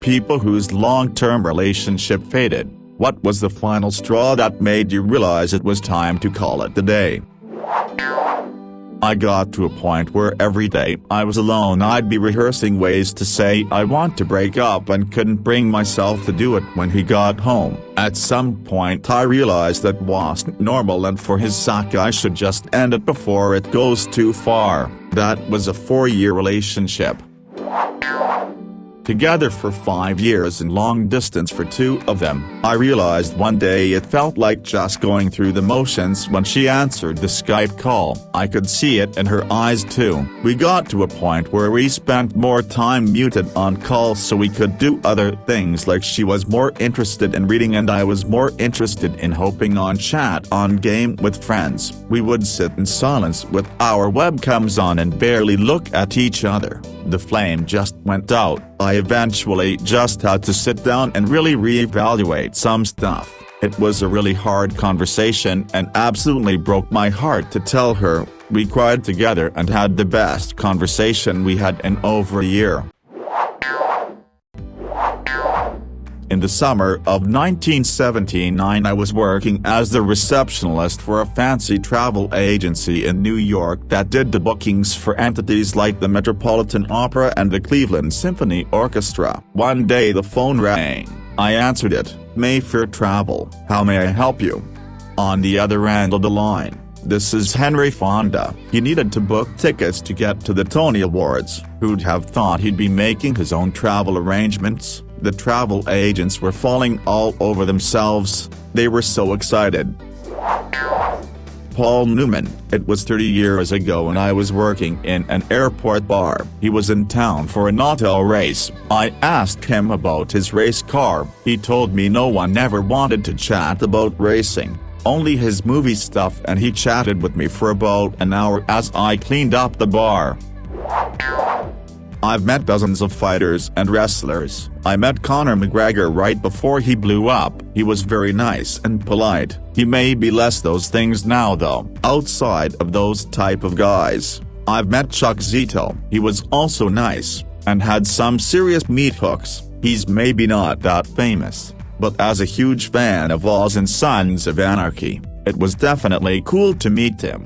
People whose long-term relationship faded. What was the final straw that made you realize it was time to call it a day? I got to a point where every day I was alone I'd be rehearsing ways to say I want to break up and couldn't bring myself to do it when he got home. At some point I realized that wasn't normal and for his sake I should just end it before it goes too far. That was a 4-year relationship. Together for 5 years and long distance for 2 of them. I realized one day it felt like just going through the motions when she answered the Skype call. I could see it in her eyes too. We got to a point where we spent more time muted on calls so we could do other things, like she was more interested in reading and I was more interested in hopping on chat on game with friends. We would sit in silence with our webcams on and barely look at each other. The flame just went out. I eventually just had to sit down and really reevaluate some stuff. It was a really hard conversation and absolutely broke my heart to tell her. We cried together and had the best conversation we had in over a year. In the summer of 1979 I was working as the receptionist for a fancy travel agency in New York that did the bookings for entities like the Metropolitan Opera and the Cleveland Symphony Orchestra. One day the phone rang. I answered it. Mayfair Travel. How may I help you? On the other end of the line. This is Henry Fonda. He needed to book tickets to get to the Tony Awards. Who'd have thought he'd be making his own travel arrangements? The travel agents were falling all over themselves. They were so excited. Paul Newman. It was 30 years ago and I was working in an airport bar. He was in town for an auto race. I asked him about his race car. He told me no one ever wanted to chat about racing, only his movie stuff, and he chatted with me for about an hour as I cleaned up the bar. I've met dozens of fighters and wrestlers. I met Conor McGregor right before he blew up. He was very nice and polite. He may be less those things now though. Outside of those type of guys, I've met Chuck Zito. He was also nice, and had some serious meat hooks. He's maybe not that famous, but as a huge fan of Oz and Sons of Anarchy, it was definitely cool to meet him.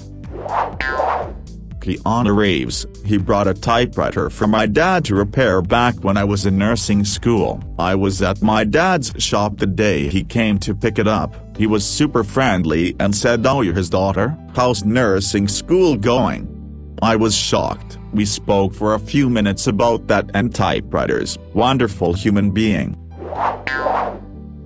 Keanu Reeves. He brought a typewriter for my dad to repair back when I was in nursing school. I was at my dad's shop the day he came to pick it up. He was super friendly and said, "Oh, you're his daughter? How's nursing school going?" I was shocked. We spoke for a few minutes about that and typewriters. Wonderful human being.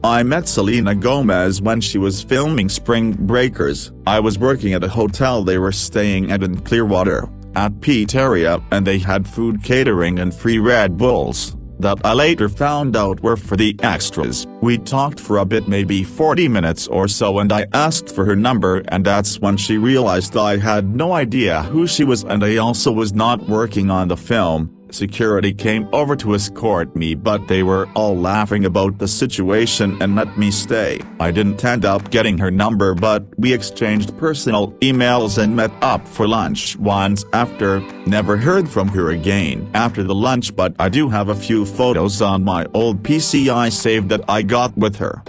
I met Selena Gomez when she was filming Spring Breakers. I was working at a hotel they were staying at in Clearwater, at Pizzeria, and they had food catering and free Red Bulls, that I later found out were for the extras. We talked for a bit, maybe 40 minutes or so, and I asked for her number, and that's when she realized I had no idea who she was and I also was not working on the film. Security came over to escort me, but they were all laughing about the situation and let me stay. I didn't end up getting her number, but we exchanged personal emails and met up for lunch once after. Never heard from her again after the lunch, but I do have a few photos on my old PC I saved that I got with her.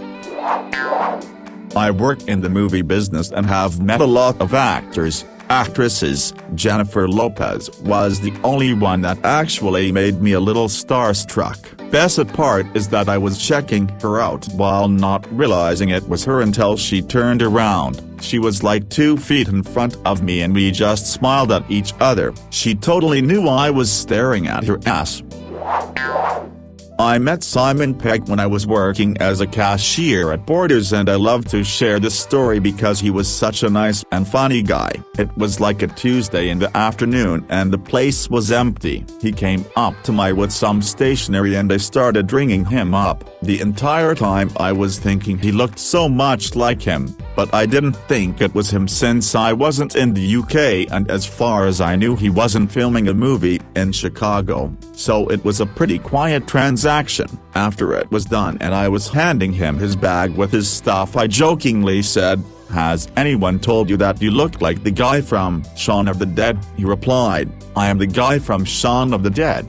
I work in the movie business and have met a lot of actors, actresses. Jennifer Lopez was the only one that actually made me a little starstruck. Best part is that I was checking her out while not realizing it was her until she turned around. She was like 2 feet in front of me and we just smiled at each other. She totally knew I was staring at her ass. I met Simon Pegg when I was working as a cashier at Borders, and I love to share this story because he was such a nice and funny guy. It was like a Tuesday in the afternoon and the place was empty. He came up to me with some stationery and I started ringing him up. The entire time I was thinking he looked so much like him, but I didn't think it was him since I wasn't in the UK, and as far as I knew he wasn't filming a movie in Chicago, so it was a pretty quiet transaction. After it was done and I was handing him his bag with his stuff, I jokingly said, "Has anyone told you that you look like the guy from Shaun of the Dead?" He replied, "I am the guy from Shaun of the Dead."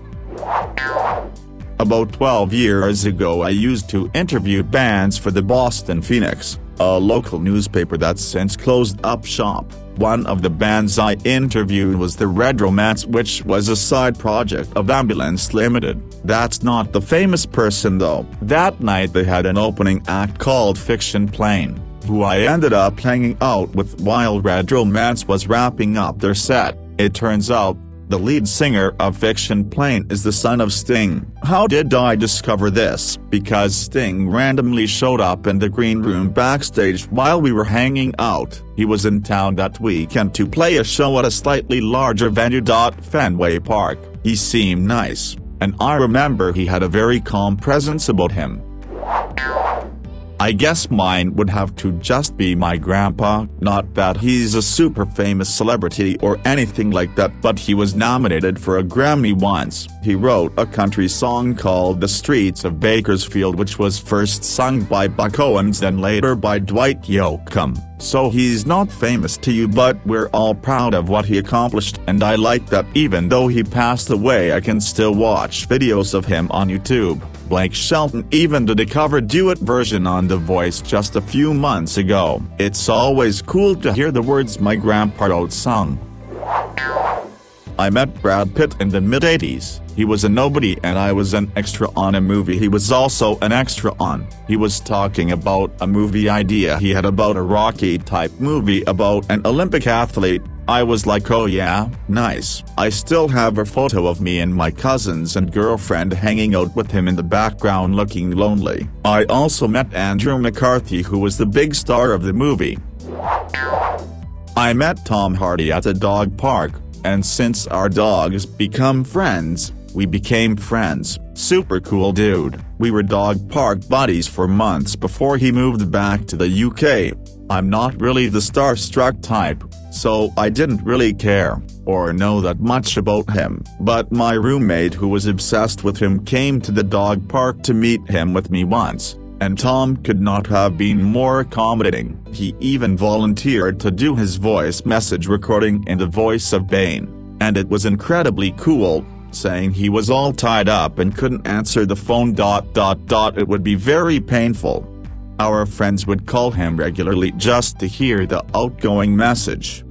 About 12 years ago I used to interview bands for the Boston Phoenix, a local newspaper that's since closed up shop. One of the bands I interviewed was the Red Romance, which was a side project of Ambulance Limited. That's not the famous person though. That night they had an opening act called Fiction Plane, who I ended up hanging out with while Red Romance was wrapping up their set. It turns out, the lead singer of Fiction Plane is the son of Sting. How did I discover this? Because Sting randomly showed up in the green room backstage while we were hanging out. He was in town that weekend to play a show at a slightly larger venue. Fenway Park. He seemed nice, and I remember he had a very calm presence about him. I guess mine would have to just be my grandpa. Not that he's a super famous celebrity or anything like that, but he was nominated for a Grammy once. He wrote a country song called The Streets of Bakersfield, which was first sung by Buck Owens and later by Dwight Yoakam. So he's not famous to you, but we're all proud of what he accomplished, and I like that even though he passed away I can still watch videos of him on YouTube. Blake Shelton even did a cover duet version on The Voice just a few months ago. It's always cool to hear the words my grandpa wrote sung. I met Brad Pitt in the mid-80s. He was a nobody and I was an extra on a movie he was also an extra on. He was talking about a movie idea he had about a Rocky-type movie about an Olympic athlete. I was like, oh yeah, nice. I still have a photo of me and my cousins and girlfriend hanging out with him in the background looking lonely. I also met Andrew McCarthy, who was the big star of the movie. I met Tom Hardy at a dog park, and since our dogs become friends, we became friends. Super cool dude. We were dog park buddies for months before he moved back to the UK. I'm not really the starstruck type, so I didn't really care, or know that much about him. But my roommate who was obsessed with him came to the dog park to meet him with me once, and Tom could not have been more accommodating. He even volunteered to do his voice message recording in the voice of Bane, and it was incredibly cool, saying he was all tied up and couldn't answer the phone. It would be very painful. Our friends would call him regularly just to hear the outgoing message.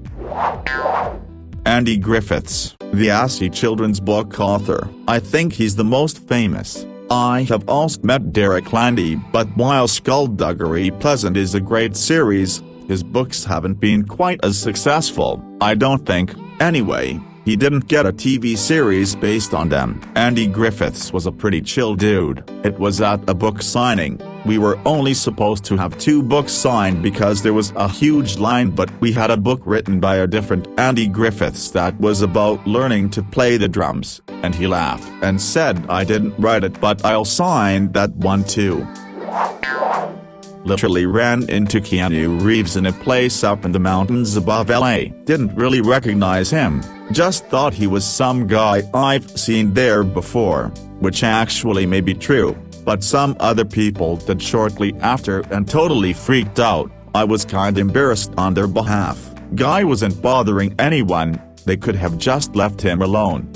Andy Griffiths, the Aussie children's book author. I think he's the most famous. I have also met Derek Landy, but while Skullduggery Pleasant is a great series, his books haven't been quite as successful, I don't think. Anyway, he didn't get a TV series based on them. Andy Griffiths was a pretty chill dude. It was at a book signing. We were only supposed to have 2 books signed because there was a huge line, but we had a book written by a different Andy Griffiths that was about learning to play the drums, and he laughed and said I didn't write it but I'll sign that one too. Literally ran into Keanu Reeves in a place up in the mountains above LA. Didn't really recognize him, just thought he was some guy I've seen there before, which actually may be true, but some other people did shortly after and totally freaked out. I was kinda embarrassed on their behalf. Guy wasn't bothering anyone, they could have just left him alone.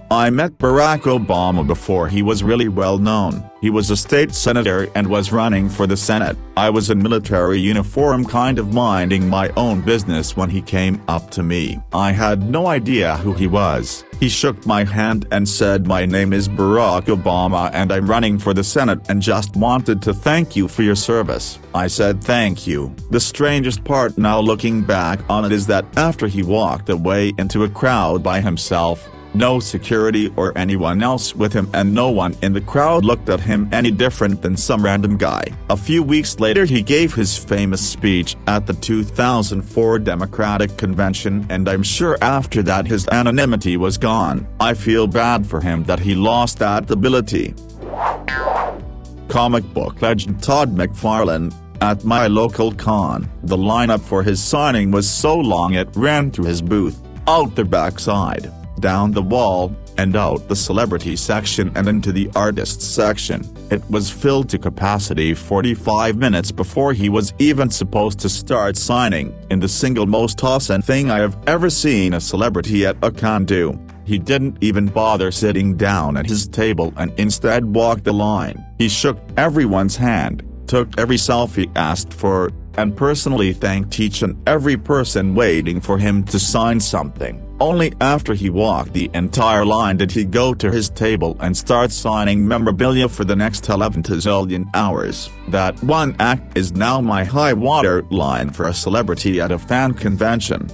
I met Barack Obama before he was really well known. He was a state senator and was running for the Senate. I was in military uniform kind of minding my own business when he came up to me. I had no idea who he was. He shook my hand and said my name is Barack Obama and I'm running for the Senate and just wanted to thank you for your service. I said thank you. The strangest part now looking back on it is that after he walked away into a crowd by himself, no security or anyone else with him, and no one in the crowd looked at him any different than some random guy. A few weeks later he gave his famous speech at the 2004 Democratic Convention, and I'm sure after that his anonymity was gone. I feel bad for him that he lost that ability. Comic book legend Todd McFarlane. At my local con, the lineup for his signing was so long it ran through his booth, out the backside, down the wall, and out the celebrity section and into the artists section. It was filled to capacity 45 minutes before he was even supposed to start signing, in the single most awesome thing I have ever seen a celebrity at a con do. He didn't even bother sitting down at his table and instead walked the line. He shook everyone's hand, took every selfie asked for, and personally thanked each and every person waiting for him to sign something. Only after he walked the entire line did he go to his table and start signing memorabilia for the next 11 zillion hours. That one act is now my high water line for a celebrity at a fan convention.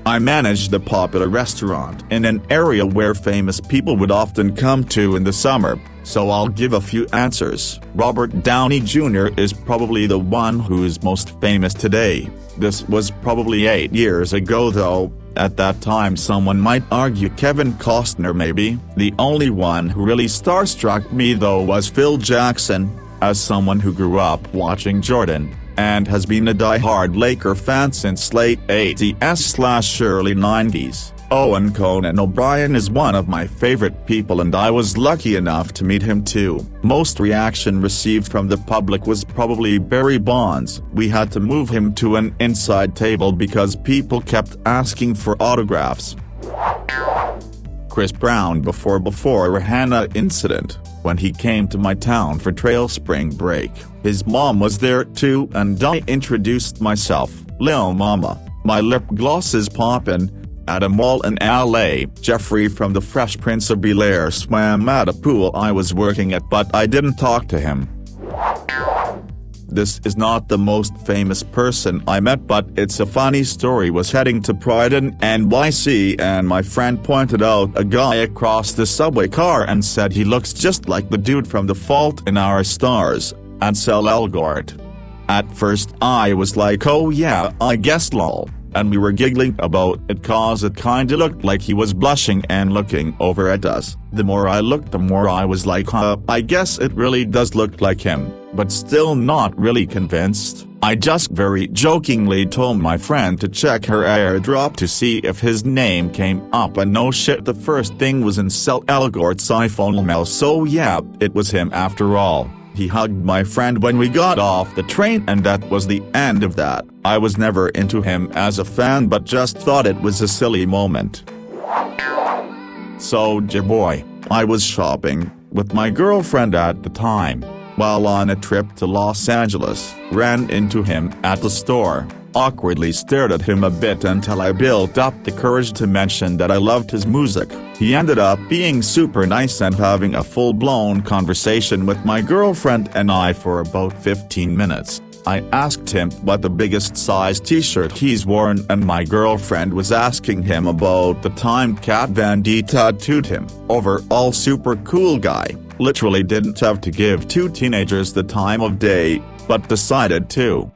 I managed a popular restaurant in an area where famous people would often come to in the summer, so I'll give a few answers. Robert Downey Jr. is probably the one who's most famous today. This was probably 8 years ago though. At that time someone might argue Kevin Costner maybe. The only one who really starstruck me though was Phil Jackson, as someone who grew up watching Jordan, and has been a die-hard Laker fan since late 80s/early 90s. And Conan O'Brien is one of my favorite people and I was lucky enough to meet him too. Most reaction received from the public was probably Barry Bonds. We had to move him to an inside table because people kept asking for autographs. Chris Brown before Rihanna incident. When he came to my town for trail spring break, his mom was there too and I introduced myself. Lil Mama, my lip gloss is poppin'. At a mall in LA, Jeffrey from The Fresh Prince of Bel-Air swam at a pool I was working at but I didn't talk to him. This is not the most famous person I met but it's a funny story. Was heading to Pride in NYC and my friend pointed out a guy across the subway car and said he looks just like the dude from The Fault in Our Stars, Ansel Elgort. At first I was like oh yeah I guess lol. And we were giggling about it cause it kinda looked like he was blushing and looking over at us. The more I looked the more I was like I guess it really does look like him, but still not really convinced. I just very jokingly told my friend to check her airdrop to see if his name came up and no shit the first thing was Ansel Elgort's iPhone mail so yeah, it was him after all. He hugged my friend when we got off the train and that was the end of that. I was never into him as a fan but just thought it was a silly moment. Soulja Boy, I was shopping with my girlfriend at the time. While on a trip to Los Angeles, ran into him at the store, awkwardly stared at him a bit until I built up the courage to mention that I loved his music. He ended up being super nice and having a full-blown conversation with my girlfriend and I for about 15 minutes. I asked him what the biggest size t-shirt he's worn and my girlfriend was asking him about the time Kat Von D tattooed him. Overall super cool guy, literally didn't have to give two teenagers the time of day, but decided to.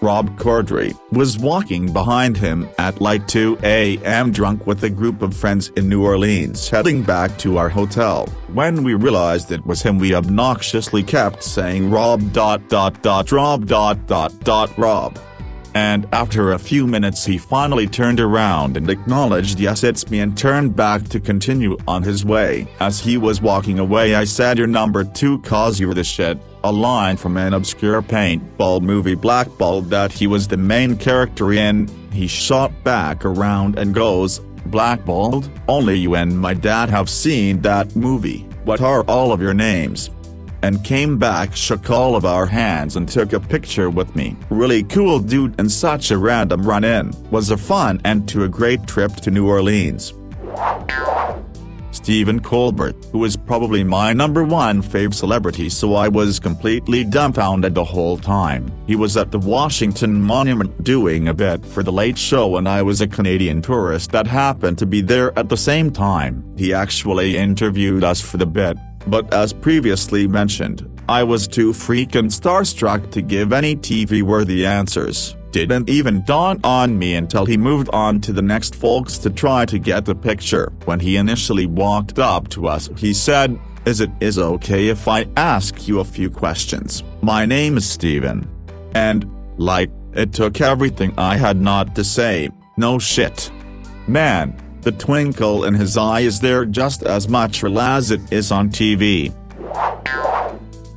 Rob Corddry was walking behind him at like 2 a.m. drunk with a group of friends in New Orleans heading back to our hotel. When we realized it was him we obnoxiously kept saying Rob. And after a few minutes he finally turned around and acknowledged yes it's me and turned back to continue on his way. As he was walking away I said you're number 2 cause you're the shit, a line from an obscure paintball movie Blackballed that he was the main character in. He shot back around and goes, Blackballed? Only you and my dad have seen that movie, what are all of your names? And came back, shook all of our hands and took a picture with me. Really cool dude and such a random run-in. Was a fun end to a great trip to New Orleans. Stephen Colbert, who is probably my number 1 fave celebrity so I was completely dumbfounded the whole time. He was at the Washington Monument doing a bit for The Late Show and I was a Canadian tourist that happened to be there at the same time. He actually interviewed us for the bit. But as previously mentioned, I was too freaking starstruck to give any TV-worthy answers. Didn't even dawn on me until he moved on to the next folks to try to get the picture. When he initially walked up to us he said, is it okay if I ask you a few questions? My name is Steven. And, like, it took everything I had not to say, no shit. Man. The twinkle in his eye is there just as much as it is on TV.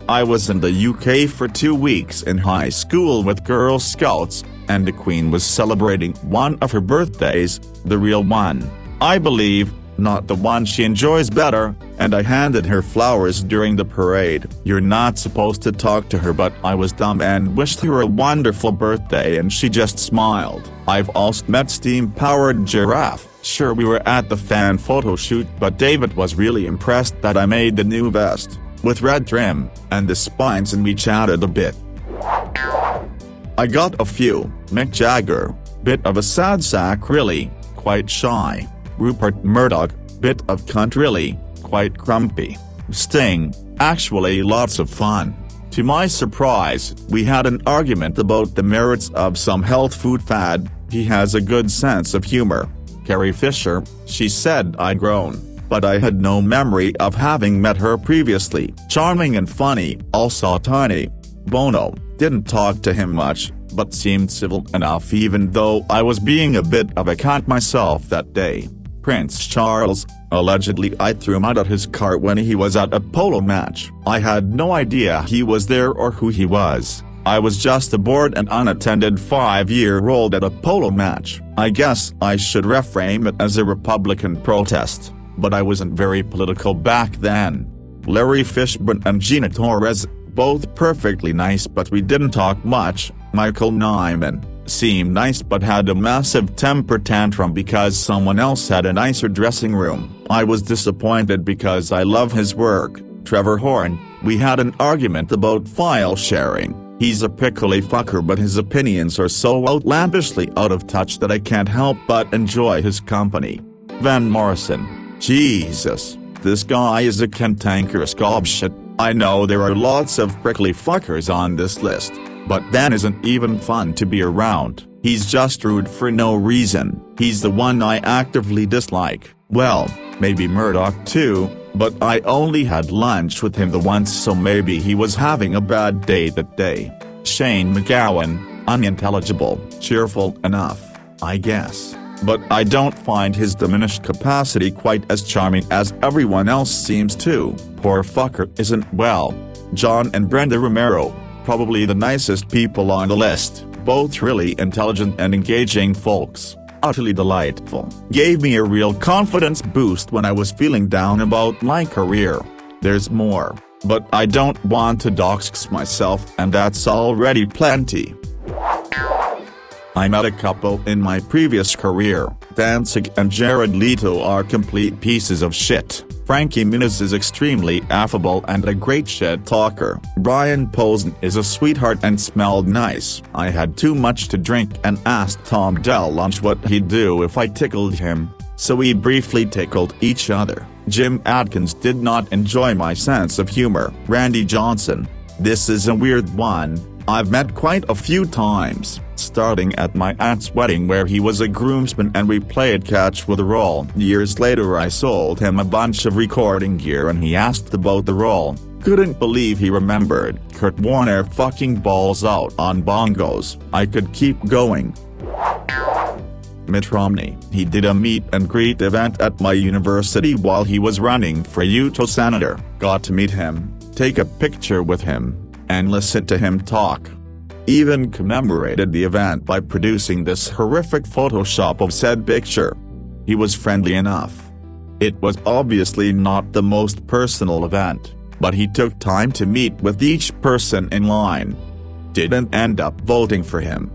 I was in the UK for 2 weeks in high school with Girl Scouts, and the Queen was celebrating one of her birthdays, the real one, I believe, not the one she enjoys better, and I handed her flowers during the parade. You're not supposed to talk to her, but I was dumb and wished her a wonderful birthday and she just smiled. I've also met steam-powered giraffe. Sure, we were at the fan photo shoot, but David was really impressed that I made the new vest, with red trim, and the spines, and we chatted a bit. I got a few. Mick Jagger, bit of a sad sack really, quite shy. Rupert Murdoch, bit of cunt really, quite grumpy. Sting, actually lots of fun. To my surprise, we had an argument about the merits of some health food fad. He has a good sense of humor. Carrie Fisher, she said I'd grown, but I had no memory of having met her previously. Charming and funny, also tiny. Bono, didn't talk to him much, but seemed civil enough even though I was being a bit of a cunt myself that day. Prince Charles, allegedly I threw him out of his car when he was at a polo match. I had no idea he was there or who he was. I was just a bored and unattended 5-year-old at a polo match. I guess I should reframe it as a Republican protest, but I wasn't very political back then. Larry Fishburne and Gina Torres, both perfectly nice, but we didn't talk much. Michael Nyman seemed nice but had a massive temper tantrum because someone else had a nicer dressing room. I was disappointed because I love his work. Trevor Horn, we had an argument about file sharing. He's a prickly fucker, but his opinions are so outlandishly out of touch that I can't help but enjoy his company. Van Morrison, Jesus, this guy is a cantankerous gobshit. I know there are lots of prickly fuckers on this list, but Van isn't even fun to be around. He's just rude for no reason. He's the one I actively dislike. Well, maybe Murdoch too, but I only had lunch with him the once, so maybe he was having a bad day that day. Shane McGowan, unintelligible, cheerful enough, I guess, but I don't find his diminished capacity quite as charming as everyone else seems to. Poor fucker isn't well. John and Brenda Romero, probably the nicest people on the list, both really intelligent and engaging folks. Utterly delightful. Gave me a real confidence boost when I was feeling down about my career. There's more, but I don't want to dox myself, and that's already plenty. I met a couple in my previous career. Danzig and Jared Leto are complete pieces of shit. Frankie Muniz is extremely affable and a great shit talker. Brian Posehn is a sweetheart and smelled nice. I had too much to drink and asked Tom DeLonge what he'd do if I tickled him, so we briefly tickled each other. Jim Adkins did not enjoy my sense of humor. Randy Johnson, this is a weird one, I've met quite a few times, starting at my aunt's wedding where he was a groomsman and we played catch with a roll. Years later I sold him a bunch of recording gear and he asked about the roll. Couldn't believe he remembered. Kurt Warner fucking balls out on bongos. I could keep going. Mitt Romney, he did a meet and greet event at my university while he was running for Utah senator. Got to meet him, take a picture with him, and listen to him talk. Even commemorated the event by producing this horrific Photoshop of said picture. He was friendly enough. It was obviously not the most personal event, but he took time to meet with each person in line. Didn't end up voting for him.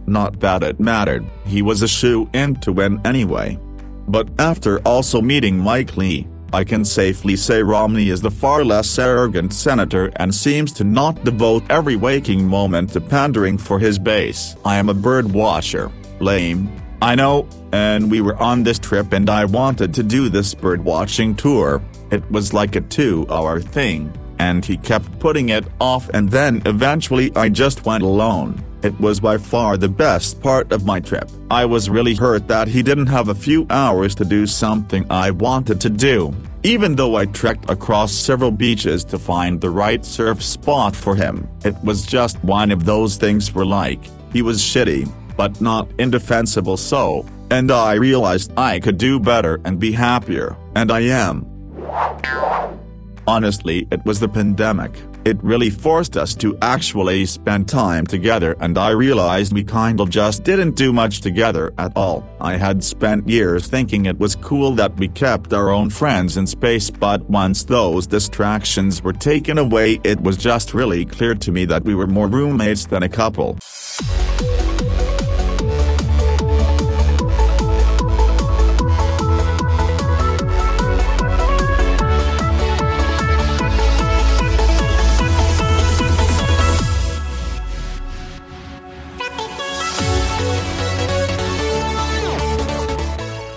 Not that it mattered, he was a shoo-in to win anyway. But after also meeting Mike Lee, I can safely say Romney is the far less arrogant senator and seems to not devote every waking moment to pandering for his base. I am a bird watcher. Lame, I know, and we were on this trip and I wanted to do this bird watching tour. It was like a 2-hour thing, and he kept putting it off, and then eventually I just went alone. It was by far the best part of my trip. I was really hurt that he didn't have a few hours to do something I wanted to do, even though I trekked across several beaches to find the right surf spot for him. It was just one of those things where like, he was shitty, but not indefensible so, and I realized I could do better and be happier, and I am. Honestly, it was the pandemic. It really forced us to actually spend time together, and I realized we kind of just didn't do much together at all. I had spent years thinking it was cool that we kept our own friends in space, but once those distractions were taken away, it was just really clear to me that we were more roommates than a couple.